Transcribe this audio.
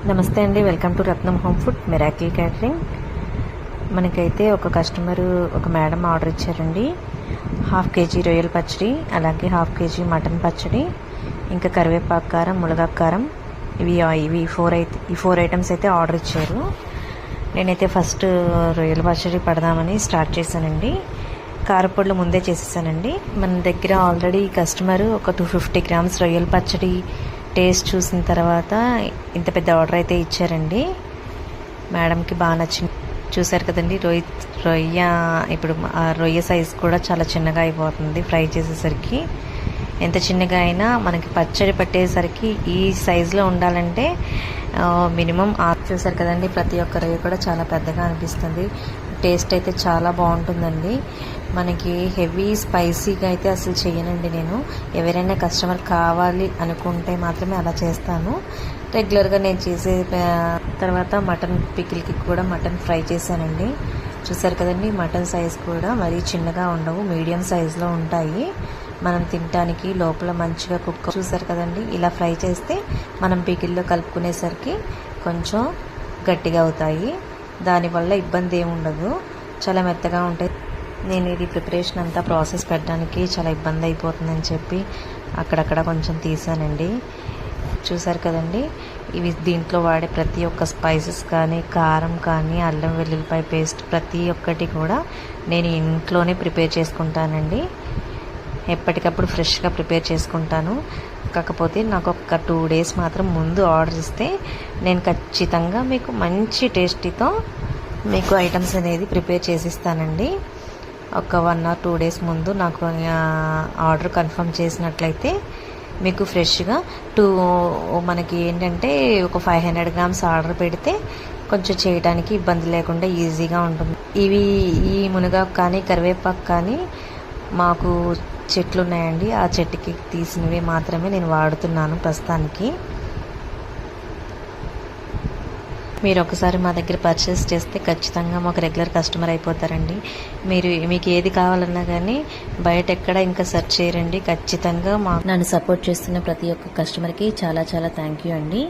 నమస్తే అండి, welcome to Ratnam home food miracle catering. మనకైతే ఒక కస్టమరు ఒక మేడం ఆర్డర్ ఇచ్చారండి. 1/2 kg రొయ్యల పచ్చడి, అలాగే 1/2 kg మటన్ పచ్చడి, ఇంకా కరివేపాకు కారం, మునగాకు కారం, ఇవి 4 ఐటమ్స్ అయితే ఆర్డర్ ఇచ్చారు. నేనైతే ఫస్ట్ రొయ్యల పచ్చడి పడదామని స్టార్ట్ చేశానండి. కారపొడులు ముందే చేసేసానండి. మన దగ్గర ఆల్రెడీ కస్టమరు ఒక 250 grams రొయ్యల పచ్చడి టేస్ట్ చూసిన తర్వాత ఇంత పెద్ద ఆర్డర్ అయితే ఇచ్చారండి. మేడంకి బాగా నచ్చింది. చూసారు కదండి, రొయ్య ఇప్పుడు రొయ్య సైజ్ కూడా చాలా చిన్నగా అయిపోతుంది. ఫ్రై చేసేసరికి ఎంత చిన్నగా అయినా మనకి పచ్చడి పట్టేసరికి ఈ సైజులో ఉండాలంటే మినిమం చూసారు కదండి, ప్రతి ఒక్క రొయ్య కూడా చాలా పెద్దగా అనిపిస్తుంది. టేస్ట్ అయితే చాలా బాగుంటుందండి. మనకి హెవీ స్పైసీగా అయితే అసలు చేయనండి నేను. ఎవరైనా కస్టమర్ కావాలి అనుకుంటే మాత్రమే అలా చేస్తాను. రెగ్యులర్గా నేను చేసే తర్వాత మటన్ పికిల్కి కూడా మటన్ ఫ్రై చేశానండి. చూసారు కదండి, మటన్ సైజ్ కూడా మరీ చిన్నగా ఉండవు, మీడియం సైజులో ఉంటాయి. మనం తినడానికి లోపల మంచిగా కుక్. చూసారు కదండి, ఇలా ఫ్రై చేస్తే మనం పికిల్లో కలుపుకునేసరికి కొంచెం గట్టిగా అవుతాయి. దానివల్ల ఇబ్బంది ఏమి ఉండదు, చాలా మెత్తగా ఉంటాయి. నేను ఇది ప్రిపరేషన్ అంతా ప్రాసెస్ పెట్టడానికి చాలా ఇబ్బంది అయిపోతుందని చెప్పి అక్కడక్కడ కొంచెం తీసానండి. చూసారు కదండి, ఇవి దీంట్లో వాడే ప్రతి ఒక్క స్పైసెస్ కానీ, కారం కానీ, అల్లం వెల్లుల్లిపాయ పేస్ట్ ప్రతి ఒక్కటి కూడా నేను ఇంట్లోనే ప్రిపేర్ చేసుకుంటానండి. ఎప్పటికప్పుడు ఫ్రెష్గా ప్రిపేర్ చేసుకుంటాను. కాకపోతే నాకు ఒక 2 days మాత్రం ముందు ఆర్డర్ ఇస్తే నేను ఖచ్చితంగా మీకు మంచి టేస్టీతో మీకు ఐటమ్స్ అనేది ప్రిపేర్ చేసిస్తానండి. ఒక 1 or 2 days ముందు నాకు ఆర్డర్ కన్ఫర్మ్ చేసినట్లయితే మీకు ఫ్రెష్గా మనకి ఏంటంటే ఒక 500 grams ఆర్డర్ పెడితే కొంచెం చేయడానికి ఇబ్బంది లేకుండా ఈజీగా ఉంటుంది. ఈ మునగాకు కానీ, కరివేపాకు కానీ మాకు చెట్లు ఉన్నాయండి. ఆ చెట్టుకి తీసినవి మాత్రమే నేను వాడుతున్నాను ప్రస్తుతానికి. మీరు ఒకసారి మా దగ్గర పర్చేస్ చేస్తే ఖచ్చితంగా మాకు రెగ్యులర్ కస్టమర్ అయిపోతారండి. మీకు ఏది కావాలన్నా కానీ బయట ఎక్కడ ఇంకా సెర్చ్ చేయరండి. ఖచ్చితంగా నన్ను సపోర్ట్ చేస్తున్న ప్రతి ఒక్క కస్టమర్కి చాలా చాలా థ్యాంక్ యూ అండి.